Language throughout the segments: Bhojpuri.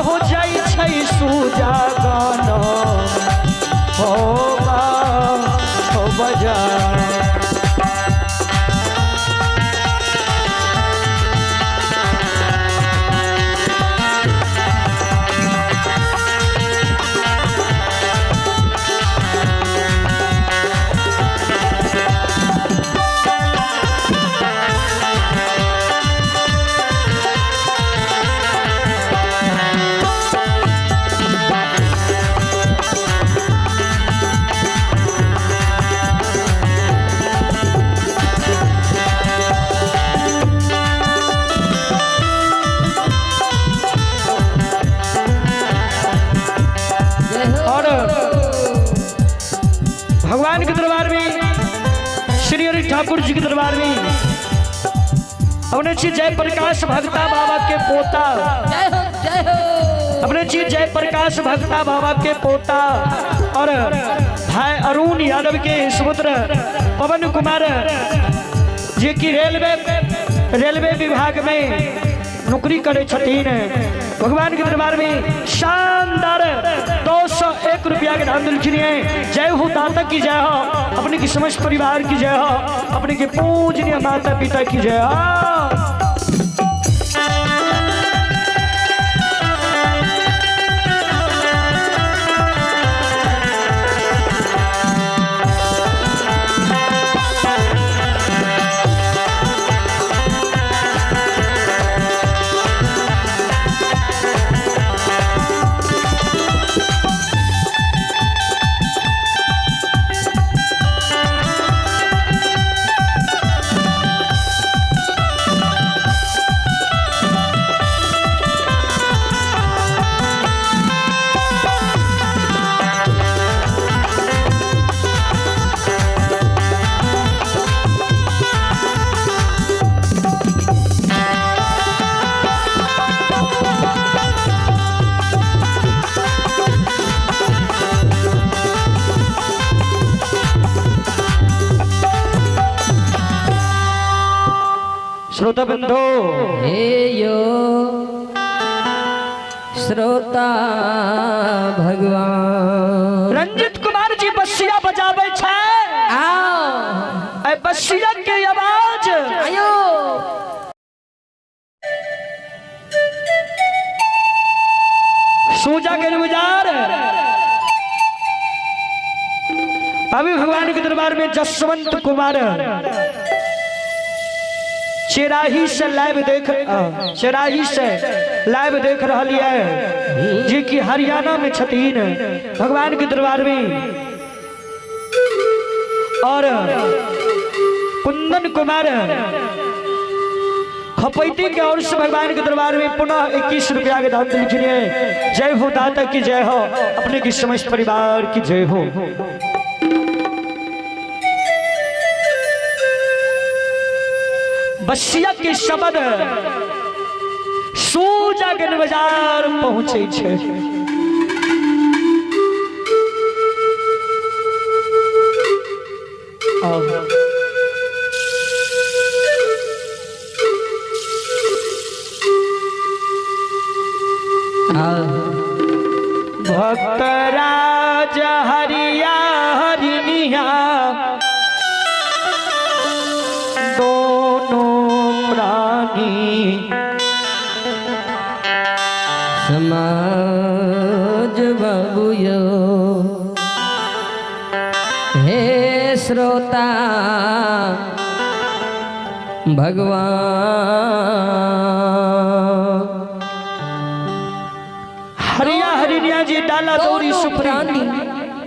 हो जाई छै सूजा गाना हो बजा भगवान के दरबार में श्री हरि ठाकुर जी के दरबार में अपने श्री जय प्रकाश भक्ता बाबा के पोता अपने श्री जय प्रकाश भक्ता बाबा के पोता और भाई अरुण यादव के सुपुत्र पवन कुमार जी की रेलवे विभाग में नौकरी करे छतीन। भगवान के दरबार में शानदार 201 रुपया के दान दिलखिए। जय हो दाता की जय हो, अपने की समस्त परिवार की जय हो, अपने के पूजनीय माता पिता की जय हो। श्रोता बंधु हे यो श्रोता भगवान रंजित कुमार जी बसिया बजावे छे। आओ बसिया के आवाज आयो सूजा के गुजार। अभी भगवान के दरबार में जसवंत कुमार चेराही से लाइव देख रही है जी की हरियाणा में छतीन भगवान के दरबार में। और कुंदन कुमार खपैती के ओर से भगवान के दरबार में पुनः 21 रुपया के दान दिलखिए। जय हो दाता की जय हो, अपने की समस्त परिवार की जय हो। बसिया के शब्द सूजा के बाजार पहुंचे छे। भक्तराज हरिया हरिनिया समाज बाबूयो हे श्रोता भगवान। हरिया हरिनिया जी डाला दौरी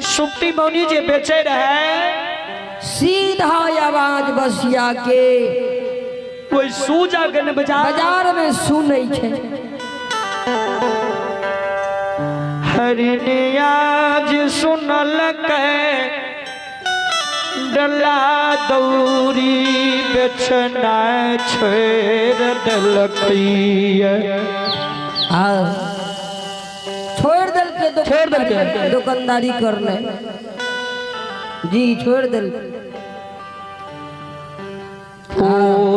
सुप्ती मौनी जी बेचे रहे। सीधा आवाज बसिया के कोई सूजा गन बाजार में सुनै छे। हरिनिया जी सुनल के डला दौरी बेचना छोड़ दलकैया। छोड़ दल के दुकानदारी करने जी छोड़ दल।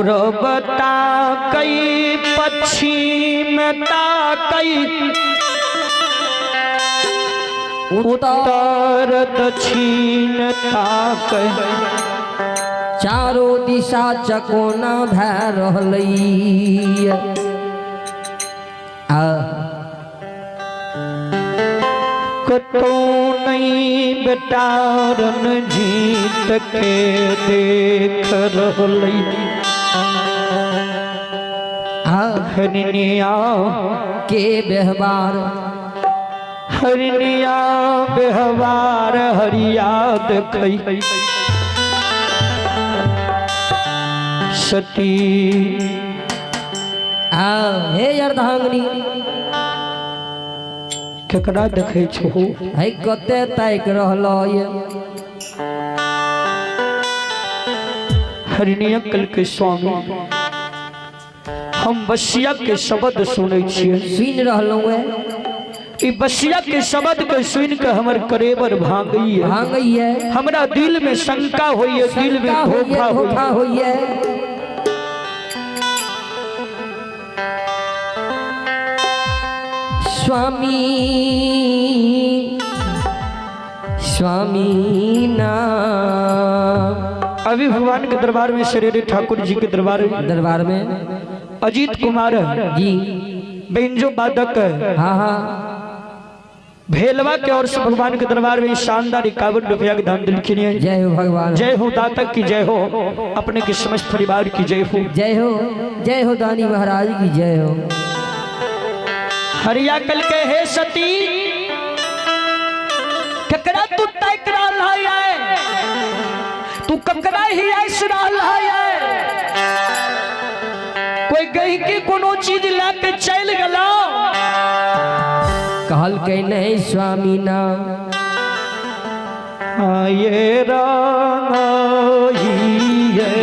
पूरब ताकई पश्चिम ताकई उत्तर दक्षिण ताकई चारों दिशा चकोना भै रहलई कतो नहीं बेटारन जीत के देख रहलई हरिनिया के व्यवहार हरिनिया व्यवहार हरिया देखई सती हे अर्धांगिनी केकरा देखे छो है कते ताक रहलो ये हरिनिया कल के स्वामी हम बसिया के शब्द सुनै छियै सुन रहलो है ई बसिया के शब्द के सुन के हमर करेबर भांगई है हमरा दिल में शंका होई है दिल में धोखा होई है स्वामी स्वामी नाम अभी भगवान के दरबार में श्री ठाकुर जी के दरबार में अजीत कुमार जी बेंजो बादक हाँ हाँ भेलवा के और से भगवान के दरबार में शानदार 51 रुपया के दान दिलखिन है। जय हो भगवान, जय हो दातक की जय हो, अपने के समस्त परिवार की जय हो, जय हो दानी महाराज की जय हो। हरिया कल के हे सती ककड़ा तू तैक रहा है, तू ककड़ा ही ऐस रहा है, कोई गई की कोनो चीज लाके चल गला कहल के नहीं स्वामी ना ये राम ही है।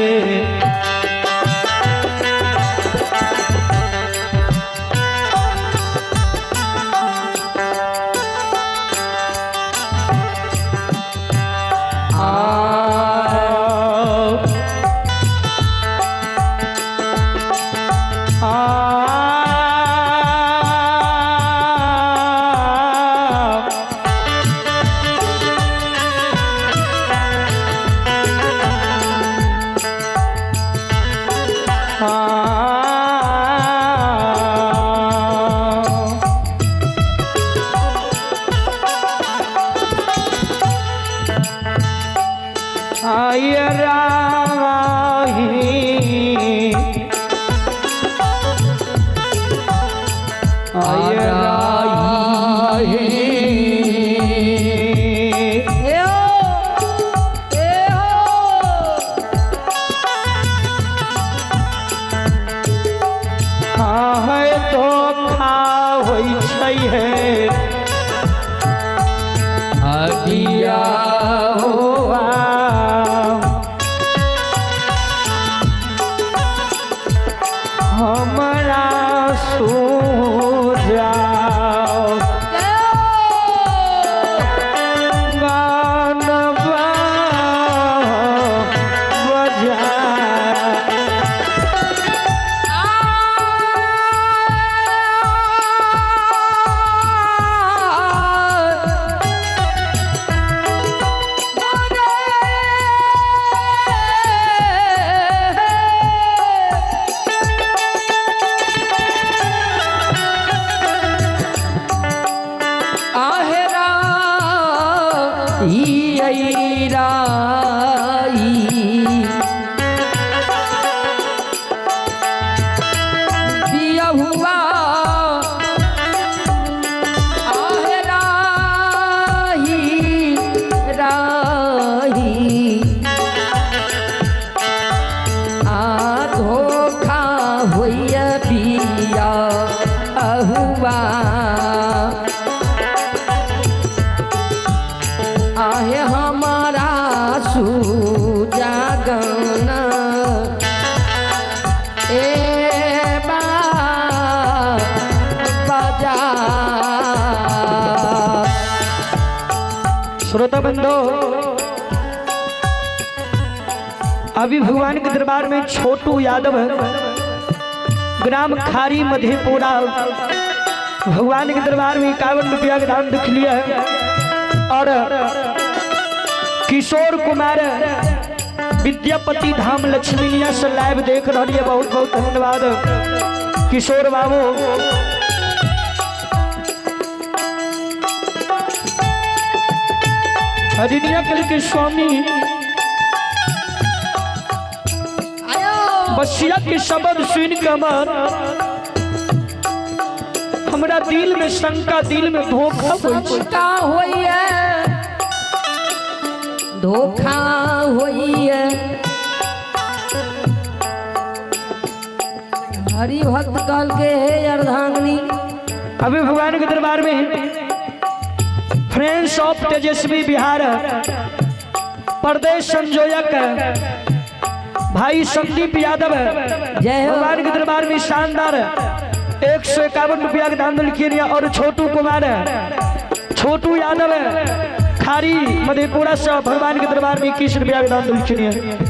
श्रोता बंधो अभी भगवान के दरबार में छोटू यादव ग्राम खारी मधेपुरा भगवान के दरबार में 51 रुपया का दान दिख लिया है। और किशोर कुमार विद्यापति धाम लक्ष्मीनिया से लाइव देख रही है, बहुत बहुत धन्यवाद किशोर बाबू। हरिनिया कल के स्वामी बसिया के शब्द सुन कमर हमरा दिल में शंका, दिल में धोखा होइए, धोखा होइए। हरि भक्त काल के हे अर्धांगिनी। अभी भगवान के दरबार में फ्रेंड्स ऑफ तेजस्वी बिहार प्रदेश संयोजक भाई संदीप यादव भगवान के दरबार में शानदार 151 रुपया का दान लिखिए। और छोटू कुमार छोटू यादव खारी मधेपुरा से भगवान के दरबार में 21 रुपया का दान लिखिए।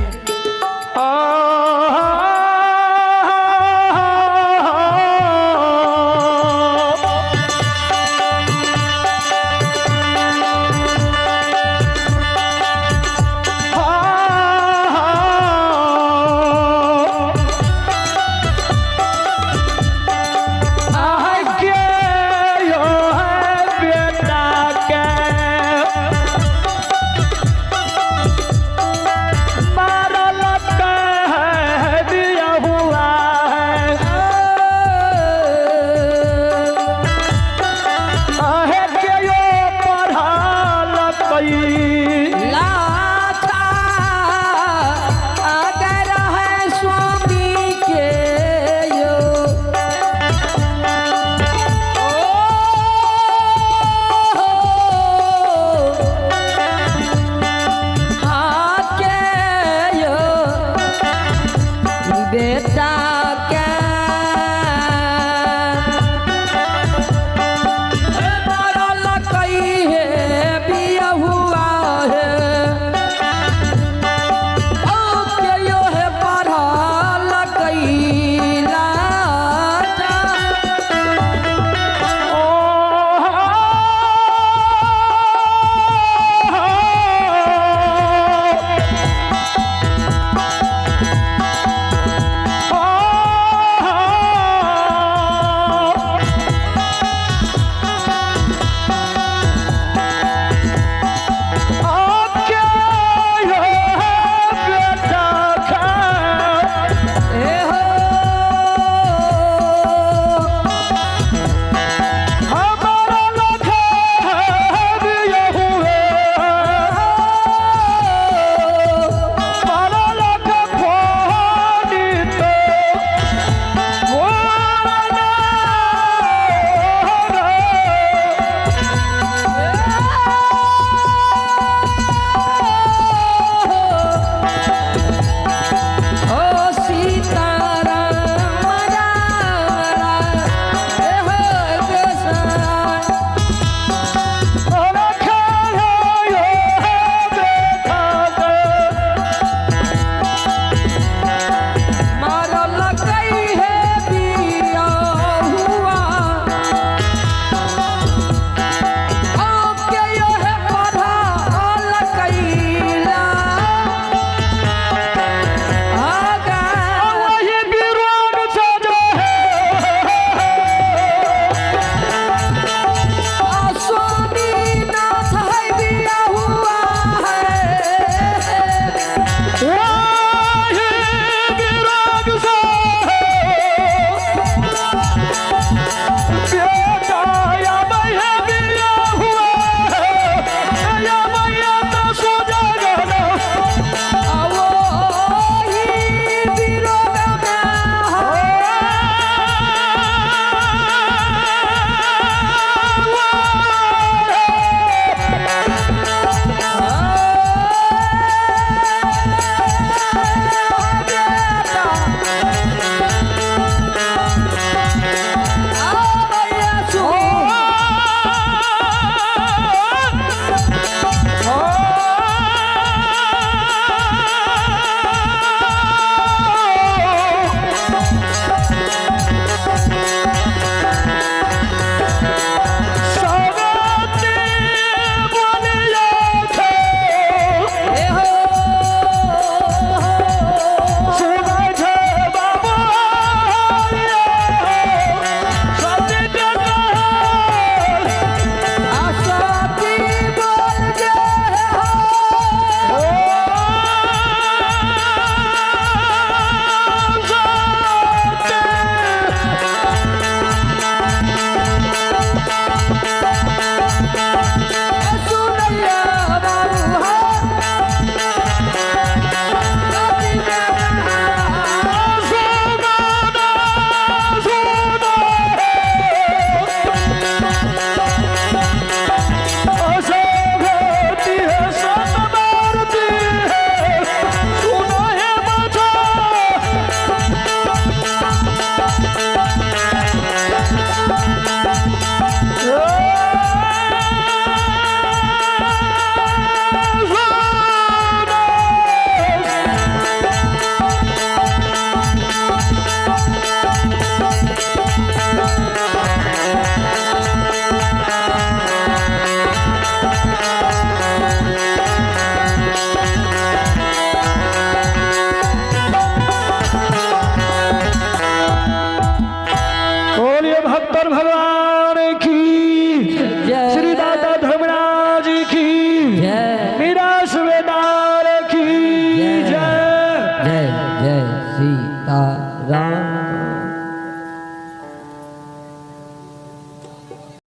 जय